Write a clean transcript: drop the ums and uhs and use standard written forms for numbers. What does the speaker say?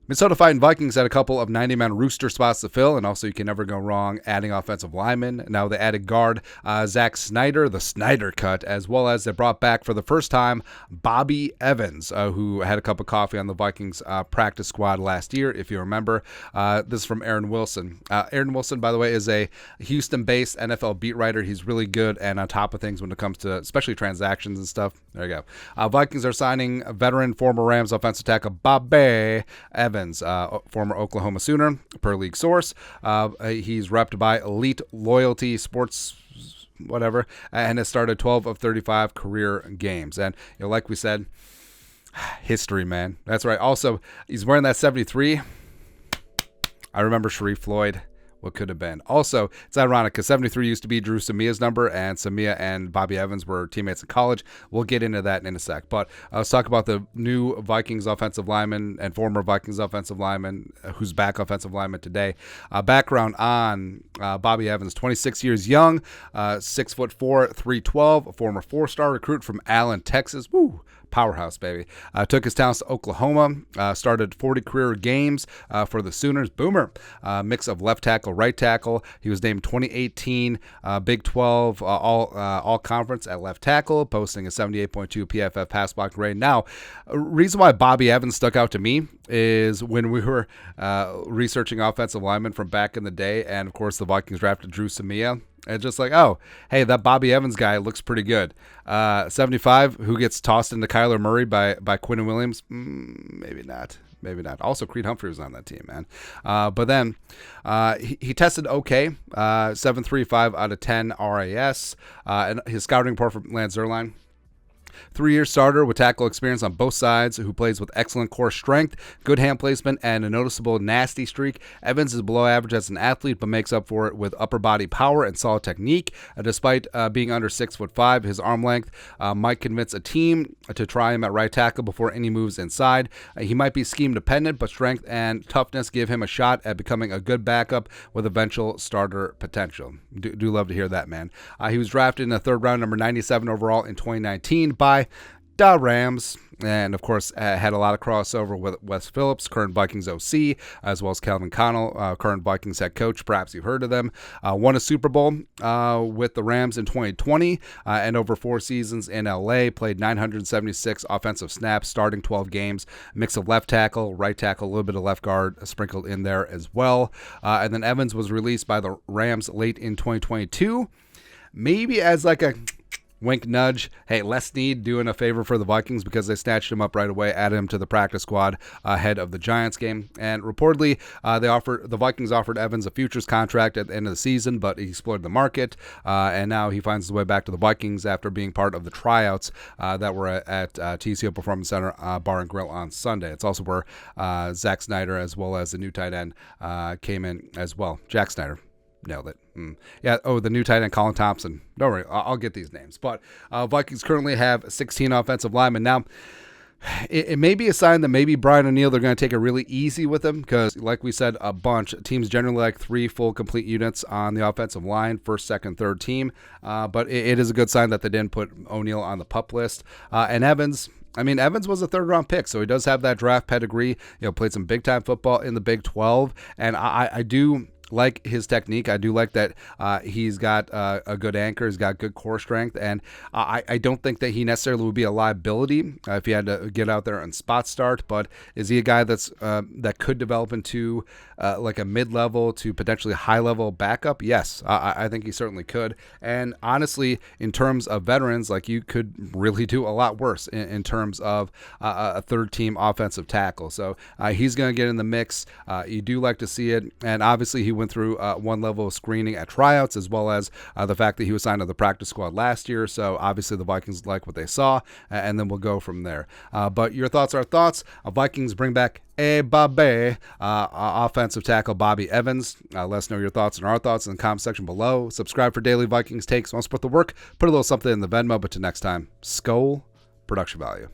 Minnesota Fighting Vikings had a couple of 90-man rooster spots to fill, and also you can never go wrong adding offensive linemen. Now they added guard Zach Snyder, the Snyder cut, as well as they brought back for the first time Bobby Evans, who had a cup of coffee on the Vikings practice squad last year, if you remember. This is from Aaron Wilson. Aaron Wilson, by the way, is a Houston-based NFL beat writer. He's really good and on top of things when it comes to especially transactions and stuff. There you go. Vikings are signing veteran former Rams offensive tackle Bobby Evans. Former Oklahoma Sooner, per league source. He's repped by Elite Loyalty Sports, whatever, and has started 12 of 35 career games. And like we said, history, man. That's right. Also, he's wearing that 73. I remember Sharif Floyd. What could have been. Also, it's ironic because 73 used to be Drew Samia's number, and Samia and Bobby Evans were teammates in college. We'll get into that in a sec. But let's talk about the new Vikings offensive lineman and former Vikings offensive lineman who's back offensive lineman today. Background on Bobby Evans, 26 years young, 6'4", 312, a former 4-star recruit from Allen, Texas. Woo! Powerhouse, baby. Took his talents to Oklahoma, started 40 career games for the Sooners. Boomer. Mix of left tackle, right tackle. He was named 2018 Big 12 all conference at left tackle, posting a 78.2 PFF pass block grade. Now, reason why Bobby Evans stuck out to me is when we were researching offensive linemen from back in the day, and of course the Vikings drafted Drew Samia. And just like, oh, hey, that Bobby Evans guy looks pretty good. 75, who gets tossed into Kyler Murray by Quinnen Williams? Maybe not. Maybe not. Also, Creed Humphrey was on that team, man. But then he tested okay. 7.35 out of 10 RAS. And his scouting report from Lance Zierlein. 3-year starter with tackle experience on both sides, who plays with excellent core strength, good hand placement, and a noticeable nasty streak. Evans is below average as an athlete, but makes up for it with upper body power and solid technique. Despite being under 6'5", his arm length might convince a team to try him at right tackle before any moves inside. He might be scheme dependent, but strength and toughness give him a shot at becoming a good backup with eventual starter potential. Do love to hear that, man. He was drafted in the third round, number 97 overall in 2019 by the Rams, and of course had a lot of crossover with Wes Phillips, current Vikings OC, as well as Calvin Connell, current Vikings head coach. Perhaps you've heard of them. Won a Super Bowl with the Rams in 2020, and over 4 seasons in LA, played 976 offensive snaps, starting 12 games, mix of left tackle, right tackle, a little bit of left guard sprinkled in there as well. And then Evans was released by the Rams late in 2022, maybe as like a wink nudge. Hey, Les Snead doing a favor for the Vikings because they snatched him up right away, added him to the practice squad ahead of the Giants game. And reportedly, the Vikings offered Evans a futures contract at the end of the season, but he explored the market, and now he finds his way back to the Vikings after being part of the tryouts that were at TCO Performance Center Bar and Grill on Sunday. It's also where Zach Snyder, as well as the new tight end, came in as well. Jack Snyder. Nailed it. Yeah. Oh, the new tight end, Colin Thompson. Don't worry. I'll get these names. But Vikings currently have 16 offensive linemen. Now, it may be a sign that maybe Brian O'Neill, they're going to take it really easy with him because, like we said, a bunch. Teams generally like 3 full complete units on the offensive line, first, second, third team. But it is a good sign that they didn't put O'Neill on the PUP list. And Evans. Evans was a third-round pick, so he does have that draft pedigree. Played some big-time football in the Big 12, and I do like his technique. I do like that he's got a good anchor. He's got good core strength, and I don't think that he necessarily would be a liability if he had to get out there and spot start. But is he a guy that could develop into like a mid-level to potentially high-level backup? Yes, I think he certainly could. And honestly, in terms of veterans, like you could really do a lot worse in terms of a third-team offensive tackle. So he's going to get in the mix. You do like to see it, and obviously he went through one level of screening at tryouts, as well as the fact that he was signed to the practice squad last year. So obviously the Vikings like what they saw, and then we'll go from there. But your thoughts are thoughts. Vikings bring back offensive tackle Bobby Evans. Let us know your thoughts and our thoughts in the comment section below. Subscribe for daily Vikings takes. Want to support the work? Put a little something in the Venmo. But till next time, Skol, production value.